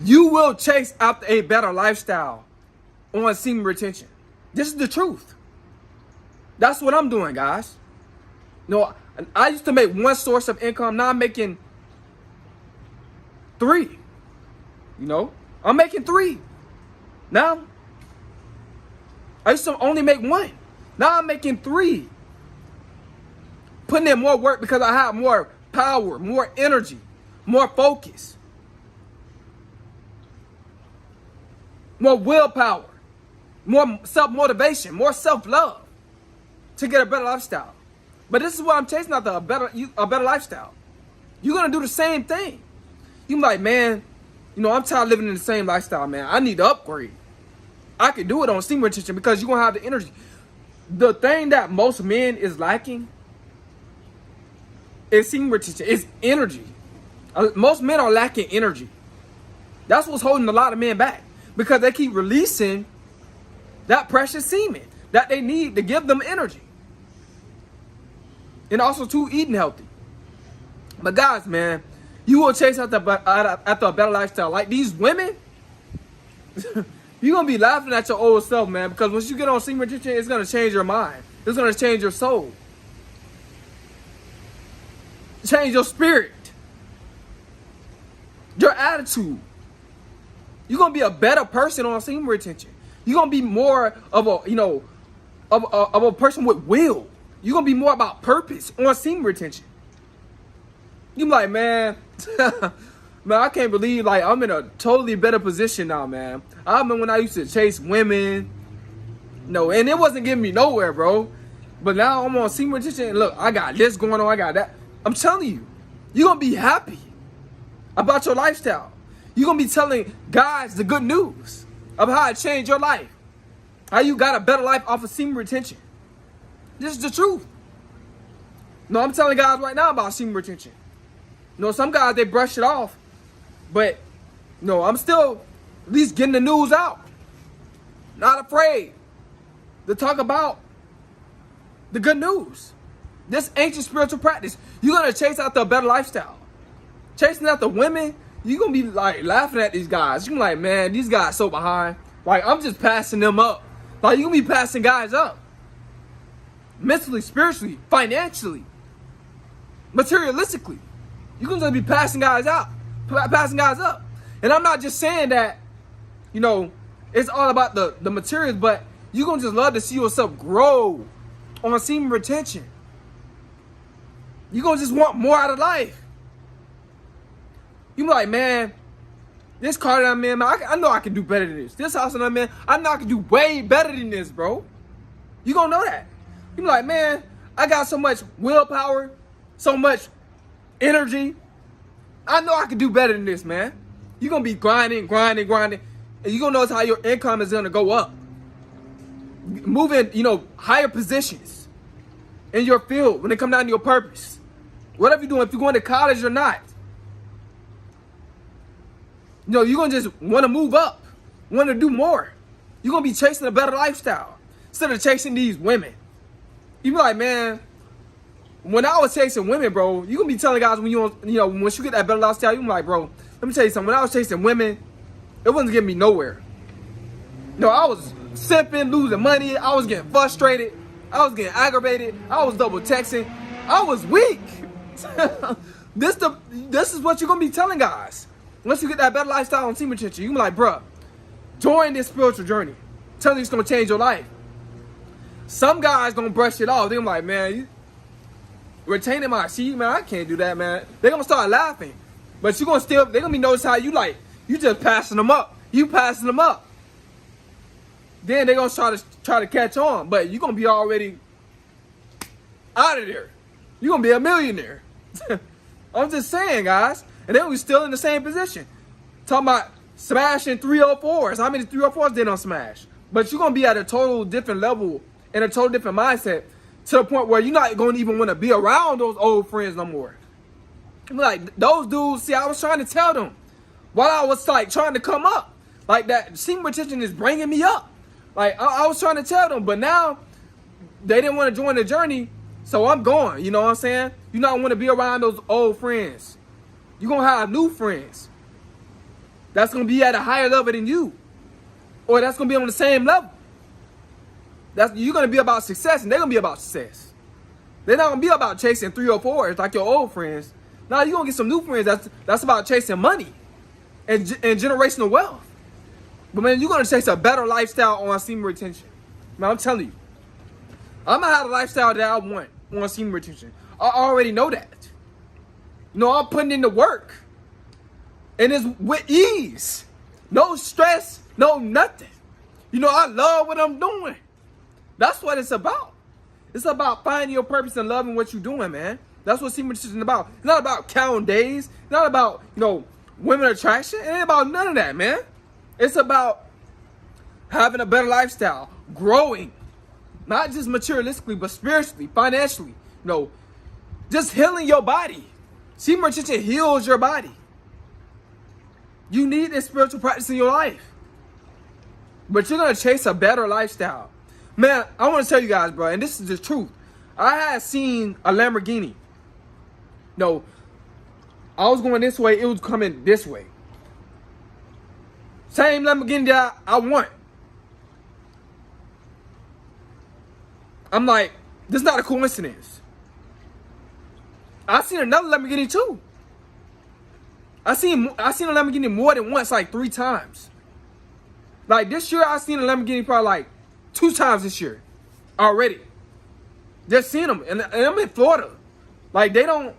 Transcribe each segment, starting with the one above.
You will chase after a better lifestyle on semen retention. This is the truth. That's what I'm doing, guys. No, I used to make one source of income. Now I'm making 3. I'm making 3. Now, I used to only make 1. Now I'm making 3. Putting in more work because I have more power, more energy, more focus, more willpower, more self-motivation, more self-love to get a better lifestyle. But this is what I'm chasing after, a better lifestyle. You're going to do the same thing. You're like, man, I'm tired of living in the same lifestyle, man. I need to upgrade. I can do it on semen retention because you're going to have the energy. The thing that most men is lacking is semen retention. It's energy. Most men are lacking energy. That's what's holding a lot of men back because they keep releasing that precious semen that they need to give them energy. And also, too, eating healthy. But guys, man, you will chase after a better lifestyle. Like these women, you're going to be laughing at your old self, man. Because once you get on semen retention, it's going to change your mind. It's going to change your soul. Change your spirit. Your attitude. You're going to be a better person on semen retention. You're going to be more of a person with will. You're going to be more about purpose on semen retention. You're like, man, man, I can't believe, like, I'm in a totally better position now, man. I remember when I used to chase women, and it wasn't getting me nowhere, bro. But now I'm on semen retention, and look, I got this going on, I got that. I'm telling you, you're going to be happy about your lifestyle. You're going to be telling guys the good news of how it changed your life. How you got a better life off of semen retention. This is the truth. No, I'm telling guys right now about semen retention. Some guys, they brush it off. But, I'm still at least getting the news out. Not afraid to talk about the good news. This ancient spiritual practice. You're going to chase after a better lifestyle. Chasing after women, you're going to be like laughing at these guys. You're like, man, these guys so behind. Like, I'm just passing them up. Like, you're going to be passing guys up. Mentally, spiritually, financially, materialistically. You're going to be passing guys up. And I'm not just saying that, it's all about the materials, but you're going to just love to see yourself grow on semen retention. You're going to just want more out of life. You're like, man, this car that I'm in, man, I know I can do better than this. This house that I'm in, I know I can do way better than this, bro. You're going to know that. You're like, man, I got so much willpower, so much energy. I know I can do better than this, man. You're going to be grinding. And you're going to notice how your income is going to go up. Moving, higher positions in your field when it comes down to your purpose. Whatever you're doing, if you're going to college or not. You're going to just want to move up. Want to do more. You're going to be chasing a better lifestyle instead of chasing these women. You be like, man, when I was chasing women, bro, you gonna be telling guys when once you get that better lifestyle, you be like, bro, let me tell you something. When I was chasing women, it wasn't getting me nowhere. I was simping, losing money. I was getting frustrated. I was getting aggravated. I was double texting. I was weak. This is what you're gonna be telling guys. Once you get that better lifestyle on semen retention, you be like, bro, join this spiritual journey. Tell you it's gonna change your life. Some guys don't brush it off. They're like, man, you retaining my seed, man, I can't do that, man. They're going to start laughing. But they're going to be noticing how you just passing them up. You passing them up. Then they're going to try to catch on. But you're going to be already out of there. You're going to be a millionaire. I'm just saying, guys. And then we're still in the same position. Talking about smashing 304s. How many 304s they don't smash? But you're going to be at a total different level and a total different mindset to the point where you're not going to even want to be around those old friends no more. Like, those dudes, see, I was trying to tell them while I was, like, trying to come up. Like, that semen retention is bringing me up. Like, I was trying to tell them, but now they didn't want to join the journey, so I'm going. You know what I'm saying? You don't want to be around those old friends. You're going to have new friends. that's gonna be at a higher level than you, or that's gonna be on the same level. You're gonna be about success, and they're gonna be about success. They're not gonna be about chasing 3 or 4s like your old friends. Now you're gonna get some new friends that's about chasing money and generational wealth. But man, you're gonna chase a better lifestyle on semen retention. Man, I'm telling you, I'm gonna have the lifestyle that I want on semen retention. I already know that. I'm putting in the work, and it's with ease, no stress, no nothing. I love what I'm doing. That's what it's about. It's about finding your purpose and loving what you're doing, man. That's what semen retention is about. It's not about counting days. It's not about women attraction. It ain't about none of that, man. It's about having a better lifestyle, growing, not just materialistically, but spiritually, financially. Just healing your body. Semen retention heals your body. You need this spiritual practice in your life. But you're going to chase a better lifestyle. Man, I want to tell you guys, bro, and this is the truth. I had seen a Lamborghini. I was going this way. It was coming this way. Same Lamborghini that I want. I'm like, this is not a coincidence. I seen another Lamborghini too. I seen a Lamborghini more than once, like 3 times. Like this year, I seen a Lamborghini probably like 2 times this year already. Just seen them, and I'm in Florida. Like they don't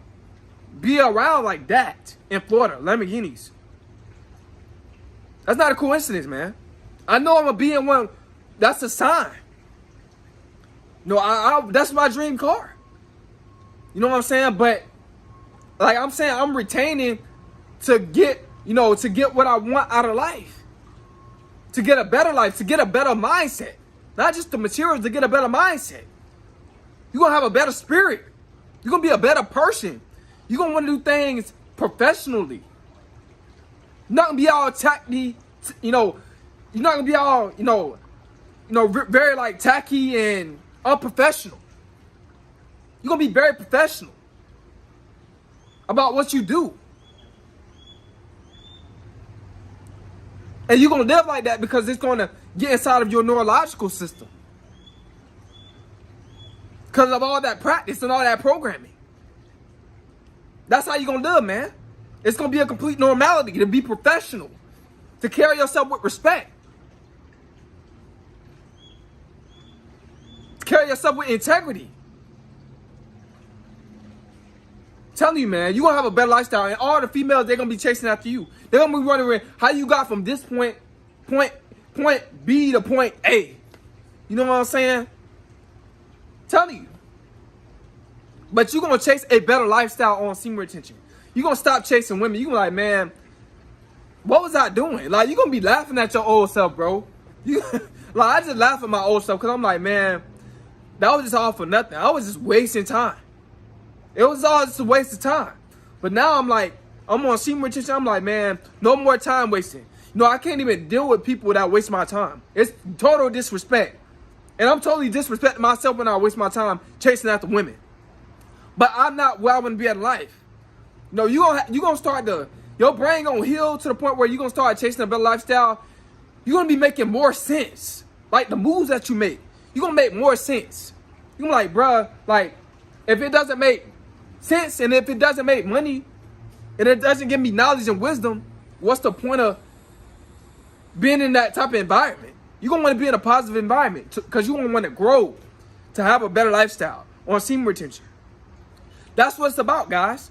be around like that in Florida, Lamborghinis. That's not a coincidence, man. I know I'm gonna be in one. That's a sign. That's my dream car. You know what I'm saying? But like I'm saying, I'm retaining to get what I want out of life. To get a better life, to get a better mindset. Not just the materials, to get a better mindset. You're going to have a better spirit. You're going to be a better person. You're going to want to do things professionally. You're not going to be all tacky, you're not going to be all, very like tacky and unprofessional. You're going to be very professional about what you do. And you're going to live like that because it's going to get inside of your neurological system. Because of all that practice and all that programming. That's how you're going to live, man. It's going to be a complete normality to be professional. To carry yourself with respect. To carry yourself with integrity. I'm telling you, man, you're going to have a better lifestyle. And all the females, they're going to be chasing after you. They're going to be wondering how you got from this point B to point A. You know what I'm saying? I'm telling you. But you're going to chase a better lifestyle on semen retention. You're going to stop chasing women. You're going to be like, man, what was I doing? Like, you're going to be laughing at your old self, bro. I just laugh at my old self because I'm like, man, that was just all for nothing. I was just wasting time. It was all just a waste of time. But now I'm like, I'm on semen retention. I'm like, man, no more time wasting. I can't even deal with people that waste my time. It's total disrespect. And I'm totally disrespecting myself when I waste my time chasing after women. But I'm not where I want to be in life. You're going to start your brain going to heal to the point where you're going to start chasing a better lifestyle. You're going to be making more sense. Like the moves that you make, you're going to make more sense. You're going to be like, bruh, like, if it doesn't make sense and if it doesn't make money and it doesn't give me knowledge and wisdom, what's the point of being in that type of environment? You're going to want to be in a positive environment because you're going to want to grow to have a better lifestyle on semen retention. That's what it's about, guys.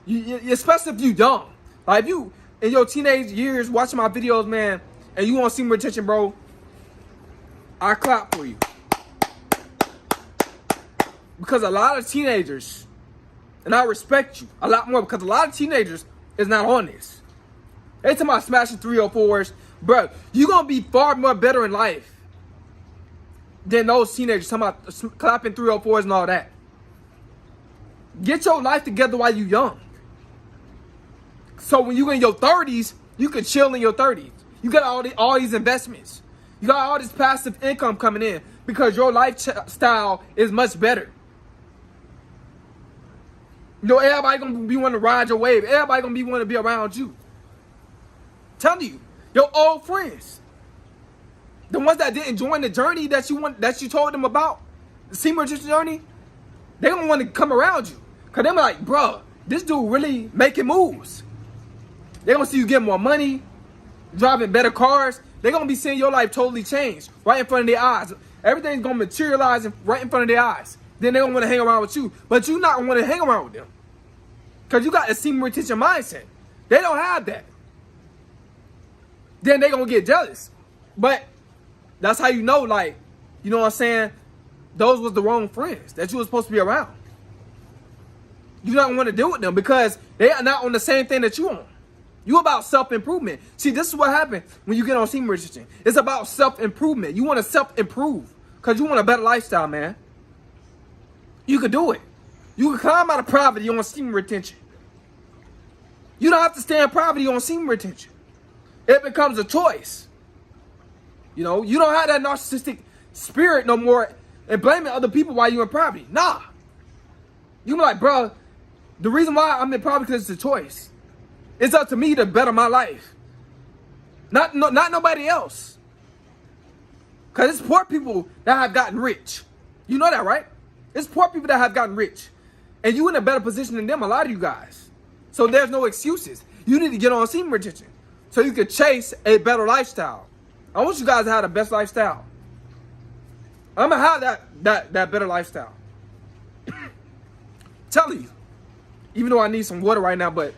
Especially if you're young. Like if you, in your teenage years, watching my videos, man, and you want semen retention, bro, I clap for you. Because a lot of teenagers, and I respect you a lot more because a lot of teenagers is not on this. They talking about smashing 304s. Bro, you're going to be far more better in life than those teenagers talking about clapping 304s and all that. Get your life together while you're young. So when you're in your 30s, you can chill in your 30s. You got all these investments. You got all this passive income coming in because your lifestyle is much better. You know, everybody gonna be wanting to ride your wave. Everybody gonna be wanting to be around you. Telling you, your old friends, the ones that didn't join the journey that you told them about, the semen retention journey, they gonna want to come around you. Cause they're like, bro, this dude really making moves. They're gonna see you get more money, driving better cars. They're gonna be seeing your life totally change right in front of their eyes. Everything's gonna materialize right in front of their eyes. Then they're gonna want to hang around with you. But you're not gonna want to hang around with them. Cause you got a semen retention mindset. They don't have that. Then they're gonna get jealous. But that's how you know, like, you know what I'm saying? Those was the wrong friends that you were supposed to be around. You don't want to deal with them because they are not on the same thing that you on. You about self-improvement. See, this is what happens when you get on semen retention. It's about self-improvement. You want to self-improve because you want a better lifestyle, man. You can do it. You can climb out of poverty on semen retention. You don't have to stay in poverty on semen retention. It becomes a choice. You know, you don't have that narcissistic spirit no more and blaming other people while you're in poverty. Nah. You be like, bro, the reason why I'm in poverty because it's a choice. It's up to me to better my life. Not nobody else. Because it's poor people that have gotten rich. You know that, right? It's poor people that have gotten rich. And you in a better position than them, a lot of you guys. So there's no excuses. You need to get on semen retention so you can chase a better lifestyle. I want you guys to have the best lifestyle. I'm going to have that better lifestyle. Telling you. Even though I need some water right now, but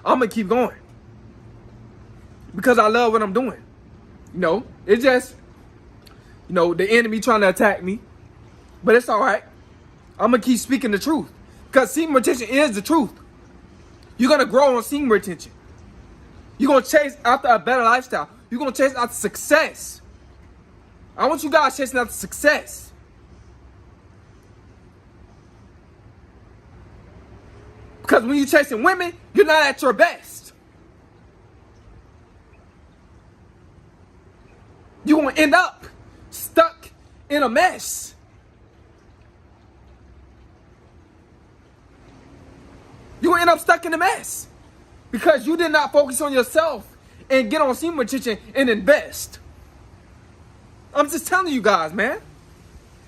I'm going to keep going. Because I love what I'm doing. You know, it's just, you know, the enemy trying to attack me. But it's all right. I'm going to keep speaking the truth. Because semen retention is the truth. You're going to grow on semen retention. You're going to chase after a better lifestyle. You're going to chase after success. I want you guys chasing after success. Because when you're chasing women, you're not at your best. You're going to end up stuck in a mess. You're going to end up stuck in a mess. Because you did not focus on yourself and get on semen retention and invest. I'm just telling you guys, man.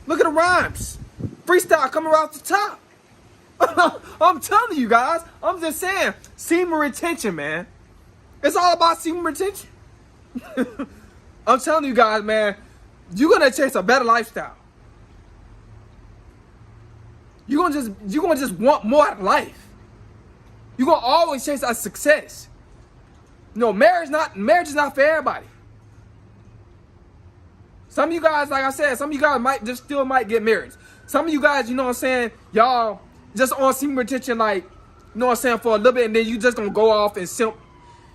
Look at the rhymes. Freestyle coming right off the top. I'm telling you guys. I'm just saying. Semen retention, man. It's all about semen retention. I'm telling you guys, man. You're going to chase a better lifestyle. You're gonna just want more out of life. You're going to always chase a success. No, marriage is not for everybody. Some of you guys, like I said, some of you guys still might get married. Some of you guys, you know what I'm saying, y'all just on semen retention, like, you know what I'm saying, for a little bit, and then you just gonna go off and simp.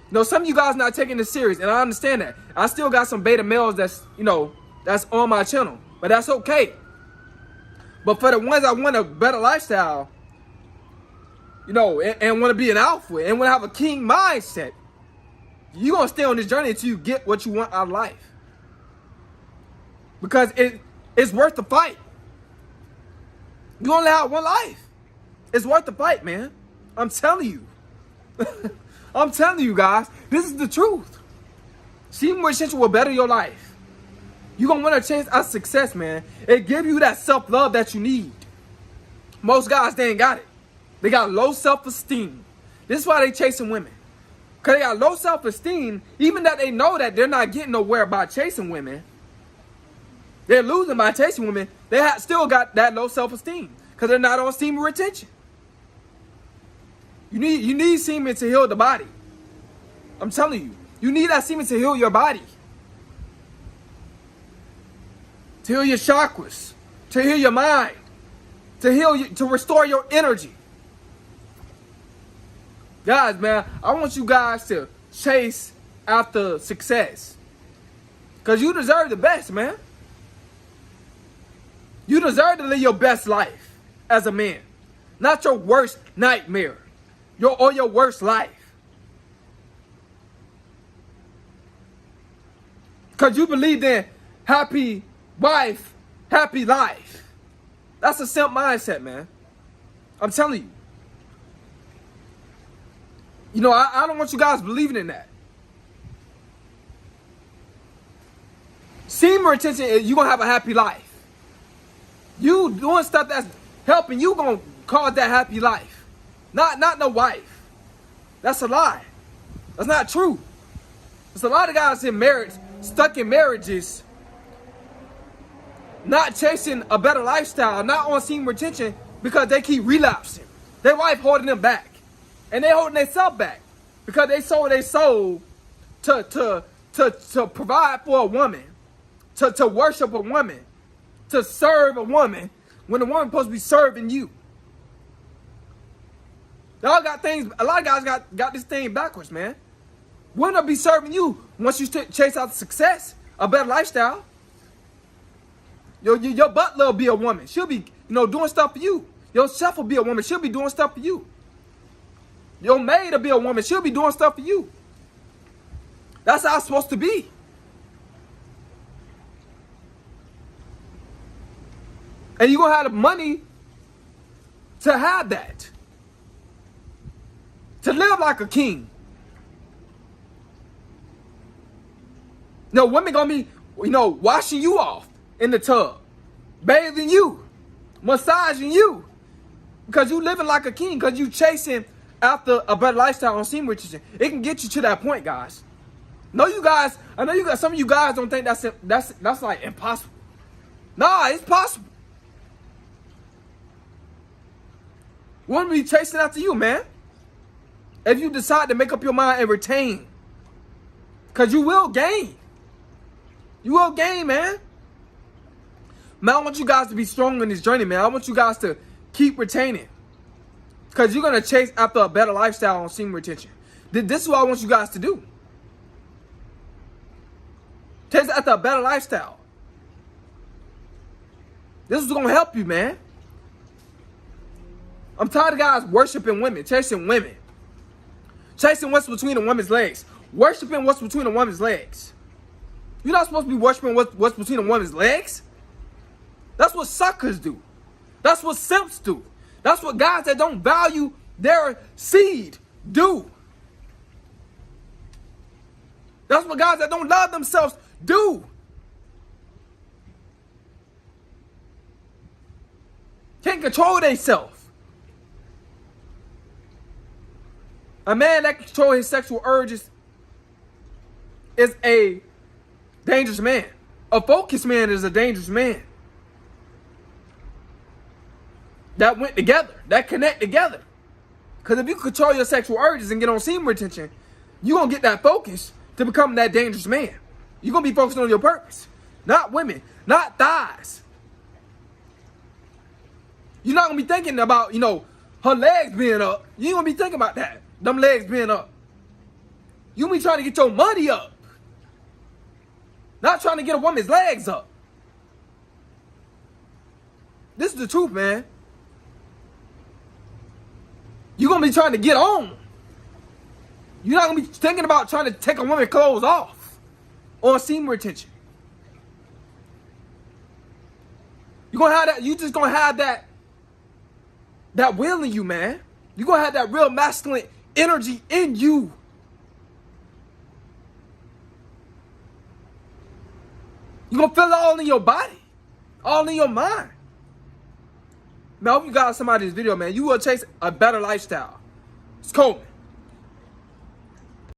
You know, some of you guys not taking this serious, and I understand that. I still got some beta males that's, you know, that's on my channel, but that's okay. But for the ones that want a better lifestyle, you know, and want to be an alpha, and want to have a king mindset, you're going to stay on this journey until you get what you want out of life. Because it's worth the fight. You only have one life. It's worth the fight, man. I'm telling you. I'm telling you guys, this is the truth. Semen retention will better your life. You're going to want to chase a success, man. It gives you that self-love that you need. Most guys, they ain't got it. They got low self-esteem. This is why they chasing women. Because they got low self-esteem, even that they know that they're not getting nowhere by chasing women. They're losing by chasing women. They still got that low self-esteem because they're not on semen retention. You need semen to heal the body. I'm telling you. You need that semen to heal your body. To heal your chakras. To heal your mind. To restore your energy. Guys, man, I want you guys to chase after success. Because you deserve the best, man. You deserve to live your best life as a man. Not your worst nightmare. Or your worst life. Because you believe in happy wife, happy life. That's a simp mindset, man. I'm telling you. You know, I don't want you guys believing in that. Semen retention, you're going to have a happy life. You doing stuff that's helping you going to cause that happy life. Not no wife. That's a lie. That's not true. There's a lot of guys in marriage, stuck in marriages, not chasing a better lifestyle, not on semen retention because they keep relapsing. Their wife holding them back. And they holding themselves back because they sold their soul to provide for a woman, to worship a woman, to serve a woman when the woman's supposed to be serving you. Y'all got things, a lot of guys got this thing backwards, man. Women will be serving you once you chase out success, a better lifestyle. Your butler will be a woman. She'll be, doing stuff for you. Your chef will be a woman. She'll be doing stuff for you. Your maid will be a woman. She'll be doing stuff for you. That's how it's supposed to be. And you're going to have the money to have that. To live like a king. Women going to be, washing you off in the tub. Bathing you. Massaging you. Because you living like a king. Because you chasing after a better lifestyle on semen retention. It can get you to that point, guys. I know some of you guys don't think that's like impossible. Nah, it's possible. Women be chasing after you, man. If you decide to make up your mind and retain. Because you will gain. You will gain, man. Man, I want you guys to be strong in this journey, man. I want you guys to keep retaining. Because you're going to chase after a better lifestyle on semen retention. This is what I want you guys to do. Chase after a better lifestyle. This is going to help you, man. I'm tired of guys worshiping women, chasing women. Chasing what's between a woman's legs. Worshiping what's between a woman's legs. You're not supposed to be worshiping what's between a woman's legs. That's what suckers do. That's what simps do. That's what guys that don't value their seed do. That's what guys that don't love themselves do. Can't control themselves. A man that can control his sexual urges is a dangerous man. A focused man is a dangerous man. That went together. That connect together. Because if you control your sexual urges and get on semen retention, you're going to get that focus to become that dangerous man. You're going to be focused on your purpose. Not women. Not thighs. You're not going to be thinking about, her legs being up. You ain't going to be thinking about that. Them legs being up. You be trying to get your money up. Not trying to get a woman's legs up. This is the truth, man. You're going to be trying to get on. You're not going to be thinking about trying to take a woman's clothes off on semen retention. You're going to have that. You just going to have that will in you, man. You're going to have that real masculine energy in you. You're going to feel it all in your body. All in your mind. Man, I hope you got somebody's video, man. You will chase a better lifestyle. It's Semen.